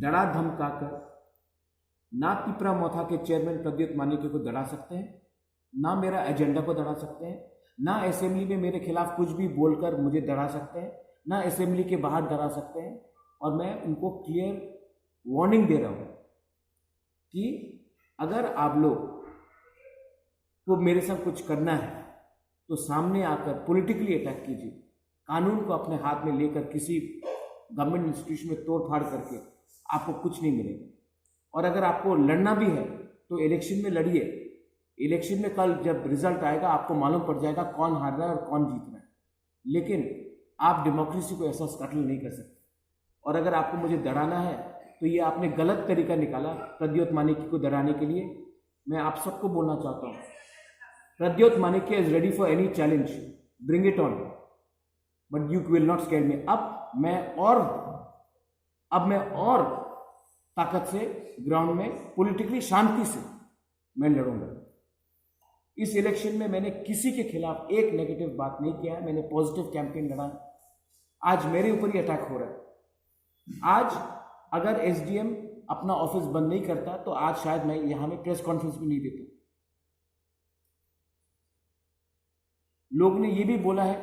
डरा धमका कर ना तिपरा मोथा के चेयरमैन प्रद्युत मानिक्य को डरा सकते हैं, ना मेरा एजेंडा को डरा सकते हैं, ना असेंबली में मेरे खिलाफ कुछ भी बोलकर मुझे डरा सकते हैं, ना असेंबली के बाहर डरा सकते हैं। और मैं उनको क्लियर वार्निंग दे रहा हूं कि अगर आप लोग को मेरे साथ कुछ करना है तो सामने आकर पॉलिटिकली अटैक कीजिए, कानून को अपने हाथ में लेकर किसी गवर्नमेंट इंस्टीट्यूशन में तोड़ फाड़ करके आपको कुछ नहीं मिलेगा। और अगर आपको लड़ना भी है तो इलेक्शन में लड़िए। इलेक्शन में कल जब रिजल्ट आएगा आपको मालूम पड़ जाएगा कौन हार रहा है और कौन जीत रहा है, लेकिन आप डेमोक्रेसी को ऐसा स्कैटल नहीं कर सकते। और अगर आपको मुझे डराना है तो ये आपने गलत तरीका निकाला प्रद्योत मानिक्य को डराने के लिए। मैं आप सबको बोलना चाहता हूँ, Pradyot Manikya is ready for any challenge, bring it on, but you will not scare me. अब मैं और ताकत से ग्राउंड में पॉलिटिकली शांति से मैं लड़ूंगा। इस इलेक्शन में मैंने किसी के खिलाफ एक नेगेटिव बात नहीं किया है, मैंने पॉजिटिव कैंपेन लड़ा। आज मेरे ऊपर ही अटैक हो रहा है। आज अगर एसडीएम अपना ऑफिस बंद नहीं करता तो आज शायद मैं यहां में प्रेस कॉन्फ्रेंस भी नहीं देता। लोग ने यह भी बोला है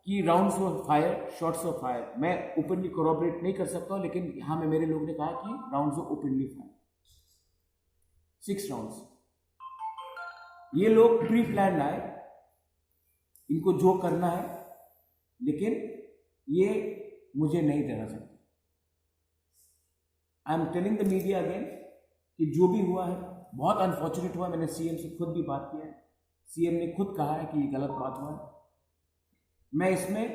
कि rounds of fire, shots of fire. मैं ओपनली कोरोबरेट नहीं कर सकता, लेकिन यहां में मेरे लोग ने कहा कि rounds of openly fire, 6 rounds. ये लोग प्री प्लान आए, इनको जो करना है, लेकिन ये मुझे नहीं डरा सकते। I am telling the media again कि जो भी हुआ है बहुत अनफॉर्चुनेट हुआ। मैंने सीएम से खुद भी बात किया है, सीएम ने खुद कहा है कि ये गलत बात हुआ है। मैं इसमें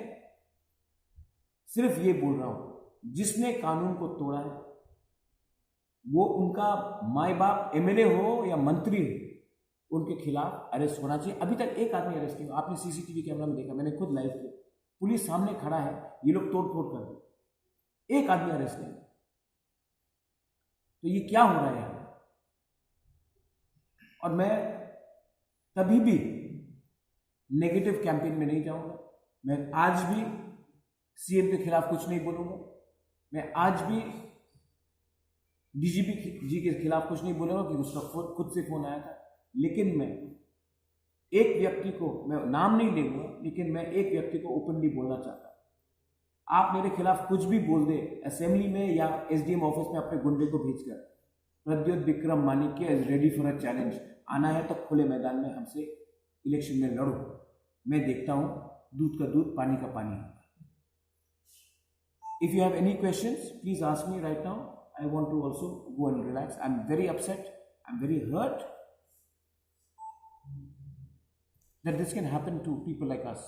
सिर्फ ये बोल रहा हूं, जिसने कानून को तोड़ा है वो उनका माई बाप एमएलए हो या मंत्री हो, उनके खिलाफ अरेस्ट होना चाहिए। अभी तक एक आदमी अरेस्ट नहीं हुआ। आपने सीसीटीवी कैमरा में देखा, मैंने खुद लाइव किया, पुलिस सामने खड़ा है, ये लोग तोड़ फोड़ कर दे, एक आदमी अरेस्ट नहीं। तो ये क्या हो रहा है यहाँ? और मैं कभी भी नेगेटिव कैंपेन में नहीं जाऊंगा। मैं आज भी सीएम के खिलाफ कुछ नहीं बोलूंगा। मैं आज भी डीजीपी जी के खिलाफ कुछ नहीं बोलूंगा कि उसका खुद से फोन आया था। लेकिन मैं एक व्यक्ति को, मैं नाम नहीं लेंगे, लेकिन मैं एक व्यक्ति को ओपनली बोलना चाहता हूं। आप मेरे खिलाफ कुछ भी बोल दे असेंबली में या एसडीएम ऑफिस में अपने गुंडे को भेजकर, Pradyot Vikram Manikya is ready for a challenge. आना है तो खुले मैदान में हमसे इलेक्शन में लड़ो। मैं देखता हूं दूध का दूध, पानी का पानी होगा। If you have any questions please ask me right now. I want to also go and relax. I am very upset, I am very hurt that this can happen to people like us,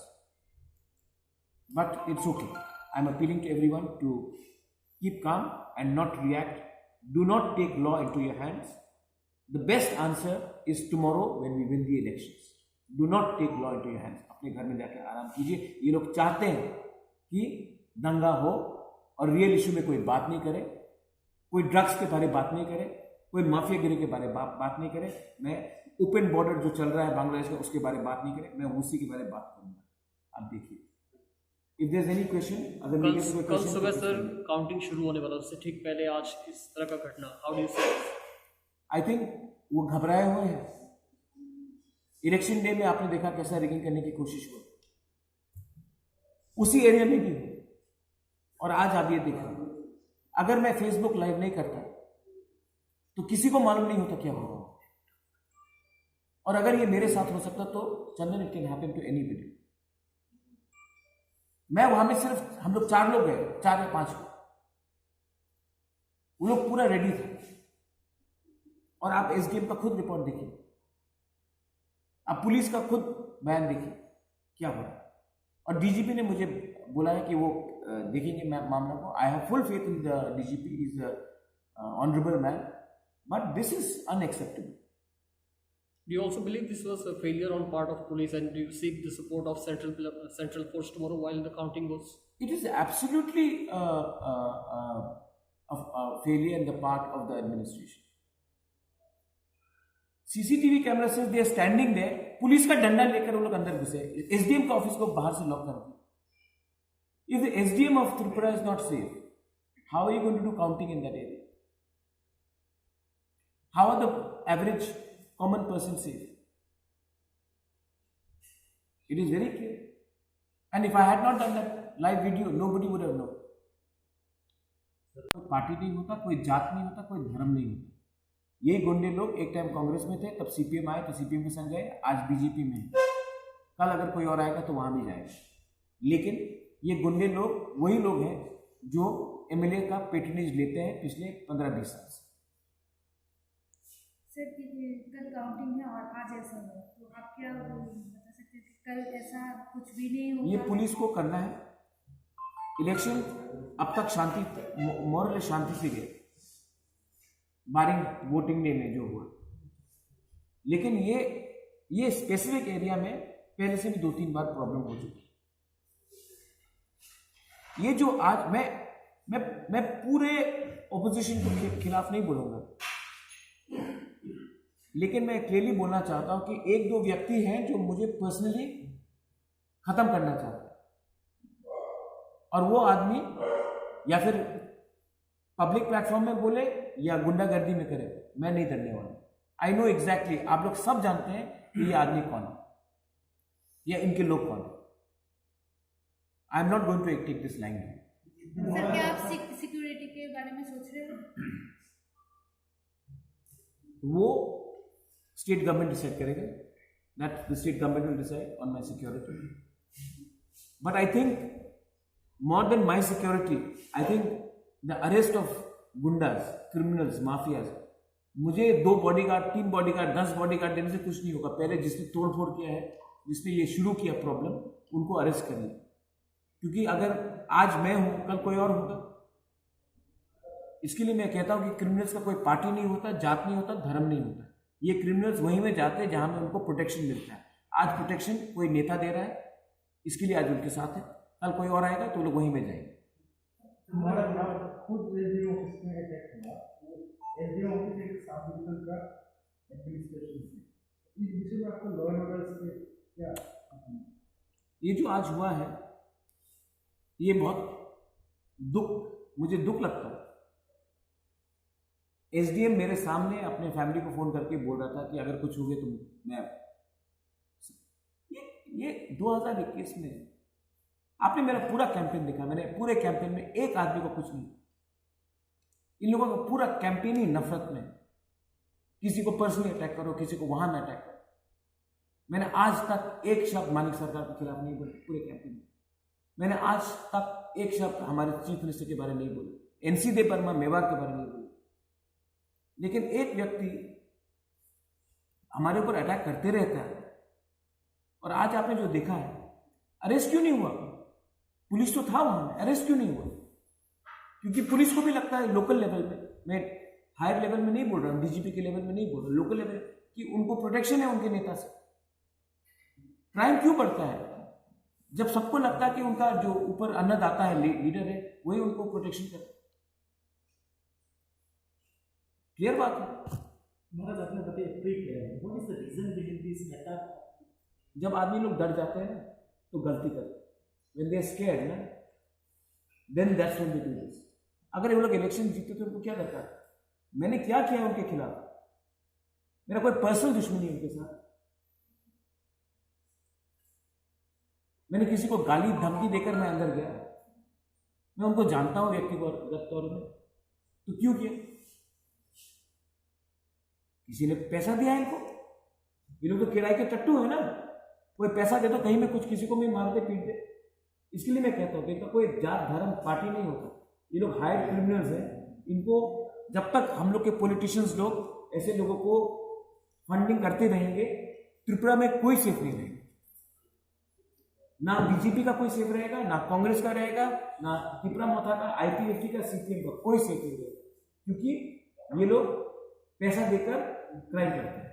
but it's okay. I'm appealing to everyone to keep calm and not react. Do not take law into your hands. The best answer is tomorrow when we win the elections. Do not take law into your hands. अपने घर में जाके आराम कीजिए। ये लोग चाहते हैं कि दंगा हो और रियल इशू में कोई बात नहीं करे, कोई ड्रग्स के बारे में बात नहीं करे, कोई माफियागिरी के बारे में बात नहीं करे। मैं ओपन बॉर्डर जो चल रहा है बांग्लादेश का, उसके बारे में बात नहीं करे, मैं उसी के बारे में बात करूंगा। आप देखिए, if there is any question, अगर मेरे से कोई क्वेश्चन। कल सुबह सर काउंटिंग शुरू होने वाला, उससे ठीक पहले आज इस तरह का घटना, how do you see? I think वो घबराए हुए हैं। इलेक्शन डे में आपने देखा कैसा रिगिंग करने की कोशिश हुई, उसी एरिया में भी हुई। और आज आप ये देखा, अगर मैं फेसबुक लाइव नहीं करता तो किसी को मालूम नहीं होता क्या हो रहा है। और अगर ये मेरे साथ हो सकता तो Chandan, it can happen to anybody. मैं वहां में सिर्फ हम लोग 4 लोग गए, 4 या 5 लोग, वो लोग पूरा रेडी थे। और आप एसडीएम का खुद रिपोर्ट देखिए, आप पुलिस का खुद बयान देखिए क्या हो रहा है। और डीजीपी ने मुझे बोला है कि वो देखेंगे मामला को। I have full faith in the DGP, is honourable man, but this is unacceptable. Do you also believe this was a failure on part of police, and do you seek the support of central force tomorrow while the counting goes? It is absolutely a failure on the part of the administration. CCTV camera says they are standing there. Police का डंडा लेकर वो लोग अंदर घुसे, SDM का office को बाहर से लॉक कर दिया। If the SDM of Tripura is not safe, how are you going to do counting in that area? How are the average common person safe? It is very clear. And if I had not done that live video, nobody would have known. कोई party नहीं होता, कोई जात नहीं होता, कोई धर्म नहीं होता. ये गुंडे लोग एक टाइम कांग्रेस में थे, तब सीपीएम आए तो सीपीएम के संग गए, आज बीजेपी में है. कल अगर कोई और आएगा तो वहां भी जाएगा. लेकिन ये गुंडे लोग वही लोग हैं जो एमएलए का पेट्रोनेज लेते हैं पिछले 15-20 साल से. सर कल काउंटिंग है और आज ऐसा हुआ, तो आप क्या बता सकते हैं कि कल ऐसा कुछ भी नहीं होगा? ये पुलिस को करना है. इलेक्शन अब तक शांति मोरल शांति से गए, बारिंग वोटिंग डे में जो हुआ. लेकिन ये स्पेसिफिक एरिया में पहले से भी 2-3 बार प्रॉब्लम हो चुकी. ये जो आज मैं पूरे ऑपोजिशन के खिलाफ नहीं बोलूंगा, लेकिन मैं क्लियरली बोलना चाहता हूं कि 1-2 व्यक्ति हैं जो मुझे पर्सनली खत्म करना चाहते हैं, और वो आदमी या फिर पब्लिक प्लेटफॉर्म में बोले या गुंडागर्दी में करे, मैं नहीं करने वाला. आई नो एग्जैक्टली, आप लोग सब जानते हैं कि ये आदमी कौन है या इनके लोग कौन है. I am not going to take this line. Sir क्या आप सिक्योरिटी के बारे में सोच रहे हो? वो स्टेट गवर्नमेंट डिसाइड करेगा. That the state government will decide on my security. But I think more than my security, I think the arrest of गुंडास, criminals, mafias, मुझे 2 बॉडीगार्ड, 3 बॉडीगार्ड, 10 बॉडीगार्ड देने से कुछ नहीं होगा. पहले जिसने तोड़फोड़ किया है, जिसने ये शुरू किया प्रॉब्लम, उनको अरेस्ट करिए. क्योंकि अगर आज मैं हूं, कल कोई और होगा. इसके लिए मैं कहता हूं कि क्रिमिनल्स का कोई पार्टी नहीं होता, जात नहीं होता, धर्म नहीं होता. ये क्रिमिनल्स वहीं में जाते हैं जहां में उनको प्रोटेक्शन मिलता है. आज प्रोटेक्शन कोई नेता दे रहा है, इसके लिए आज उनके साथ है. कल कोई और आएगा तो लोग वहीं में जाएंगे. हमारा खुद एसडीओ ऑफिस में अटैक हुआ, एसडीओ ऑफिस एक साफ मीटर का एडमिनिस्ट्रेशन है. इस विषय में आपको लॉ एंड ऑर्डर से क्या? ये जो आज हुआ है, ये बहुत मुझे दुख लगता है. एसडीएम मेरे सामने अपने फैमिली को फोन करके बोल रहा था कि अगर कुछ हो गया तो मैं ये 2021 में आपने मेरा पूरा कैंपेन देखा. मैंने पूरे कैंपेन में एक आदमी को कुछ नहीं. इन लोगों का पूरा कैंपेन ही नफरत में. किसी को पर्सनली अटैक करो, किसी को वहां में अटैक करो. मैंने आज तक एक शब्द मानिक सरकार के खिलाफ नहीं बोले पूरे कैंपेन में. मैंने आज तक एक शब्द हमारे चीफ मिनिस्टर के बारे में नहीं बोले, एनसी देव वर्मा मेवाड़ के बारे में नहीं बोले. लेकिन एक व्यक्ति हमारे ऊपर अटैक करते रहता है. और आज आपने जो देखा है, अरेस्ट क्यों नहीं हुआ? पुलिस तो था वहां में, अरेस्ट क्यों नहीं हुआ? क्योंकि पुलिस को भी लगता है लोकल लेवल पे, मैं हायर लेवल में नहीं बोल रहा हूं, डीजीपी के लेवल में नहीं बोल रहा, लोकल लेवल, कि उनको प्रोटेक्शन है उनके नेता से. क्राइम क्यों बढ़ता है? जब सबको लगता है कि उनका जो ऊपर अन्नदाता है, लीडर है, वही उनको प्रोटेक्शन करता है. क्लियर बात है. महाराज आपने बताया pre plan, what is the reason behind this attack? जब आदमी लोग डर जाते हैं ना तो गलती करते हैं. When they are scared, ना, then that's when they do this. अगर ये लोग इलेक्शन जीते तो उनको क्या दरकार? मैंने क्या किया उनके खिलाफ? मेरा कोई पर्सनल दुश्मनी उनके साथ. मैंने किसी को गाली धमकी देकर मैं अंदर गया? मैं उनको जानता हूं व्यक्तिगत तौर में, तो क्यों किया? किसी ने पैसा दिया इनको. ये लोग तो किराए के टट्टू है ना. कोई पैसा दे तो कहीं में कुछ किसी को भी मार दे, पीट दे. इसके लिए मैं कहता हूं कि इनका कोई जात धर्म पार्टी नहीं होता. ये लोग हायर क्रिमिनल्स हैं. इनको जब तक हम लोग के पॉलिटिशियंस लोग ऐसे लोगों को फंडिंग करते रहेंगे, त्रिपुरा में कोई सेफ नहीं रहेगा. ना बीजेपी का कोई सेफ रहेगा, ना कांग्रेस का रहेगा, ना त्रिपुरा मोथा का, आईपीएफटी का, सीपीएम का कोई सेफ नहीं रहेगा. क्योंकि ये लोग पैसा देकर क्राइम करते हैं.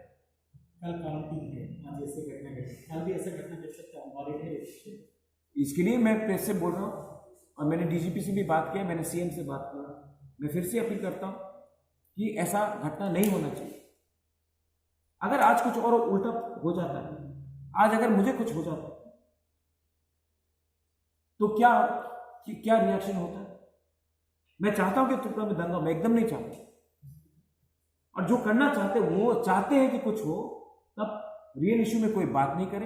कल काउंटिंग है, आज ऐसे घटना घटे, कल भी ऐसा घटना घट सकता है. हमारे लिए इसके लिए मैं प्रेस से बोल रहा हूँ, और मैंने डीजीपी से भी बात किया, मैंने सीएम से बात किया. मैं फिर से अपील करता हूँ कि ऐसा घटना नहीं होना चाहिए. अगर आज कुछ और उल्टा हो जाता है, आज अगर मुझे कुछ हो जाता है, तो क्या रिएक्शन होता है? मैं चाहता हूं कि त्रिपुरा में दंगा, मैं एकदम नहीं चाहता. और जो करना चाहते हैं वो चाहते हैं कि कुछ हो, तब रियल इश्यू में कोई बात नहीं करे,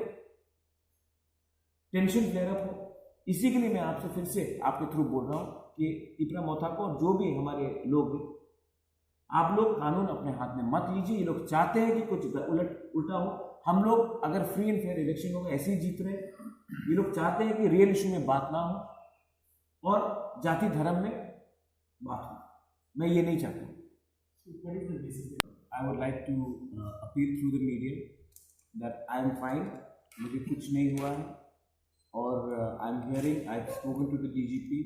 टेंशन फ्लेयर अप हो। इसी के लिए मैं आपसे फिर से आपके थ्रू बोल रहा हूं कि टिपरा मोथा को और जो भी हमारे लोग, आप लोग कानून अपने हाथ में मत लीजिए। ये लोग चाहते हैं कि कुछ उल्टा हो। हम लोग अगर फ्री एंड फेयर इलेक्शन होगा ऐसे ही जीत रहे। ये लोग चाहते हैं कि रियल इशू में बात ना हो और जाति धर्म में बात हो। मैं ये नहीं चाहता। I would like to appeal through the media that I am fine, मुझे कुछ नहीं हुआ है और I am hearing, I have spoken to the DGP,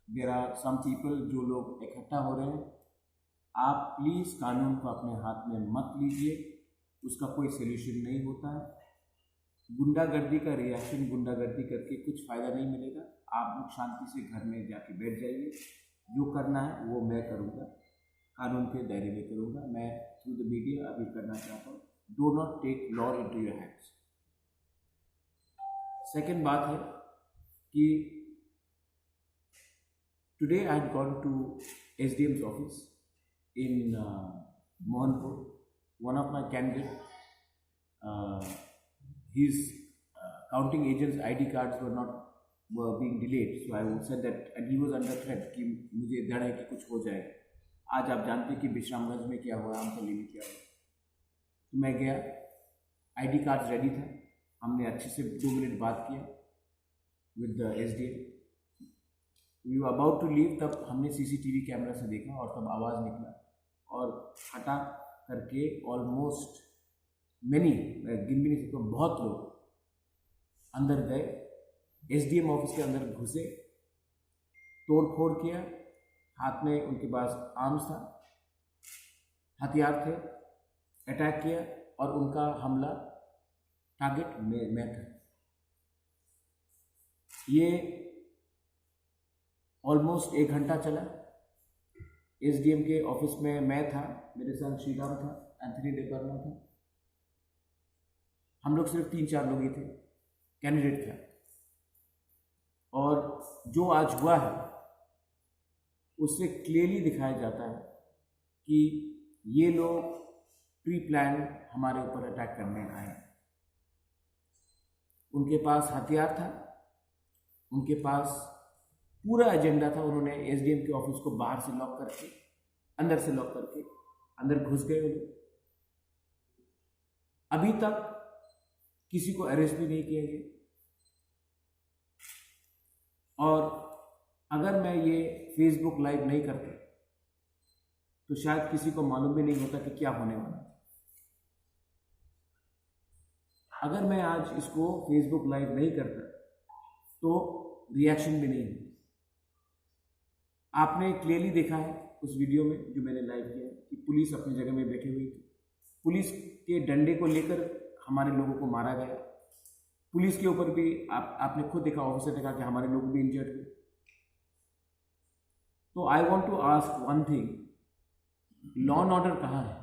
there are some people जो लोग इकट्ठा हो रहे हैं। आप प्लीज़ कानून को अपने हाथ में मत लीजिए, उसका कोई सोल्यूशन नहीं होता है। गुंडागर्दी का रिएक्शन गुंडागर्दी करके कुछ फ़ायदा नहीं मिलेगा। आप लोग शांति से घर में जाके बैठ जाइए, जो करना है वो मैं करूँगा, कानून के दायरे में करूँगा। मैं थ्रू द मीडिया अपील करना चाहता हूँ, do not take law into your hands. Second बात है कि today I had gone to SDM's office in Mohanpur. One of my candidate, his counting agents' ID cards were being delayed. So I said that, and he was under threat कि मुझे डर है कि कुछ हो जाएगा। आज आप जानते हैं कि विश्रामगंज में क्या हुआ, आमतली में क्या हुआ। तो मैं गया, ID कार्ड रेडी था, हमने अच्छे से 2 मिनट बात किया with the SDM। We were about to leave, तब हमने CCTV कैमरा से देखा और तब आवाज़ निकला और हटा करके ऑलमोस्ट मैनी, मैं गिन भी नहीं सकता, बहुत लोग अंदर गए, SDM ऑफिस के अंदर घुसे, तोड़ फोड़ किया। हाथ में उनके पास आर्म्स था, हथियार थे, अटैक किया और उनका हमला टारगेट मैं था। ये ऑलमोस्ट 1 घंटा चला। SDM के ऑफिस में मैं था, मेरे साथ श्रीराम था, एंथनी डेबर्ना था, हम लोग सिर्फ 3-4 लोग ही थे, कैंडिडेट था। और जो आज हुआ है उससे क्लियरली दिखाया जाता है कि ये लोग प्री प्लान हमारे ऊपर अटैक करने आए। उनके पास हथियार था, उनके पास पूरा एजेंडा था। उन्होंने SDM के ऑफिस को बाहर से लॉक करके, अंदर से लॉक करके अंदर घुस गए वो लोग। अभी तक किसी को अरेस्ट भी नहीं किया गया। और अगर मैं ये फेसबुक लाइव नहीं करता तो शायद किसी को मालूम भी नहीं होता कि क्या होने वाला है। अगर मैं आज इसको फेसबुक लाइव नहीं करता तो रिएक्शन भी नहीं होता। आपने क्लियरली देखा है उस वीडियो में जो मैंने लाइव किया है कि पुलिस अपनी जगह में बैठी हुई थी। पुलिस के डंडे को लेकर हमारे लोगों को मारा गया। पुलिस के ऊपर भी आपने खुद देखा, ऑफिसर ने कहा कि हमारे लोग भी इंजर्ड हुए। तो I want to ask one thing, law and order कहाँ है?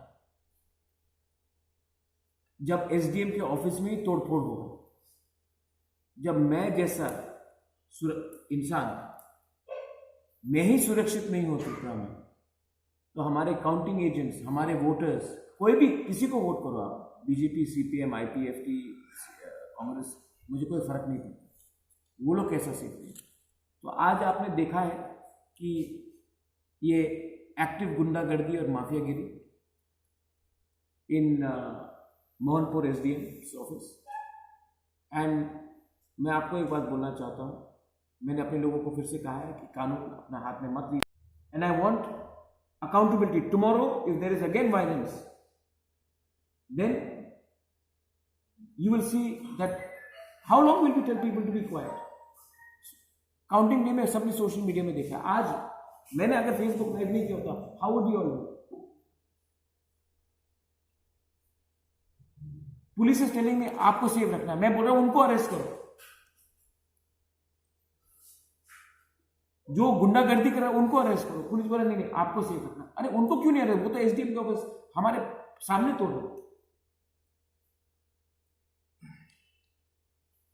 जब SDM के ऑफिस में ही तोड़फोड़ होगा, जब मैं जैसा इंसान मैं ही सुरक्षित नहीं हो सकता में, तो हमारे काउंटिंग एजेंट्स, हमारे वोटर्स, कोई भी किसी को वोट करो आप, BJP, CPM, IPFT, कांग्रेस, मुझे कोई फर्क नहीं पड़ता, वो लोग कैसा सीखते हैं। तो आज आपने देखा है कि ये एक्टिव गुंडागर्दी और माफियागिरी इन मोहनपुर SDM's ऑफिस। एंड मैं आपको एक बात बोलना चाहता हूँ, मैंने अपने लोगों को फिर से कहा है कि कानून अपना हाथ में मत लीजिए। And I want accountability. Tomorrow if there is again violence, then you will see that how long will we tell people to be quiet? Counting day में सबने सोशल मीडिया में देखा। आज मैंने अगर फेसबुक लाइव नहीं किया होता, how would you all do? Police is telling me आपको सेफ रखना है, मैं बोल रहा हूं उनको अरेस्ट करो। जो गुंडागर्दी कर रहा है उनको अरेस्ट करो। पुलिस बोला नहीं आपको सेफ रखना। अरे उनको क्यों नहीं अरेस्ट? वो तो SDM के ऑफिस हमारे सामने तोड़ रहे।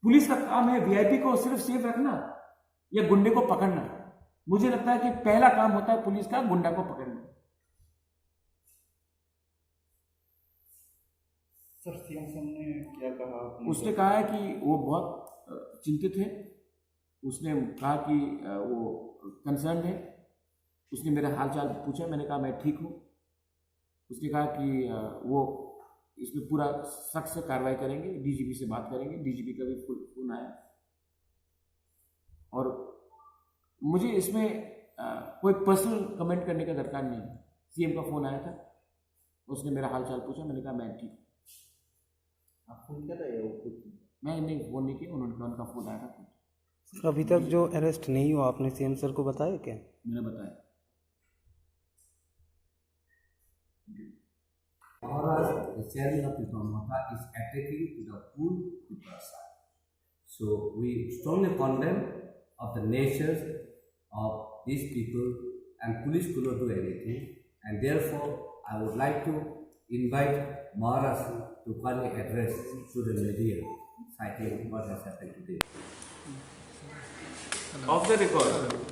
पुलिस का काम है VIP को सिर्फ सेफ रखना या गुंडे को पकड़ना। मुझे लगता है कि पहला काम होता है पुलिस का गुंडा को पकड़ना। सर सीएम साहब ने क्या कहा उसने कहा है कि वो बहुत चिंतित है। उसने कहा कि वो कंसर्न है। उसने मेरा हालचाल पूछा, मैंने कहा मैं ठीक हूँ। उसने कहा कि वो इसमें पूरा सख्त से कार्रवाई करेंगे, डीजीपी से बात करेंगे। डीजीपी का भी फोन आया और मुझे इसमें कोई पर्सनल कमेंट करने का दरकार नहीं है। सीएम का फ़ोन आया था, उसने मेरा हालचाल पूछा, मैंने कहा मैं ठीक हूँ। आप फोन किया था या वो खुद? मैं नहीं फ़ोन नहीं किया, उन्होंने कहा उनका फ़ोन आया था खुद। अभी तक जो अरेस्ट नहीं हुआ आपने सीएम सर को बताया क्या? मैंने बताया। Maharaj, the chairman of Pipra Motha, is attacking to the full Pipra side. So we strongly condemn of the nature of these people, and police could not do anything. And therefore, I would like to invite Maharaj to kindly address to the media, citing what has happened today. Off the record.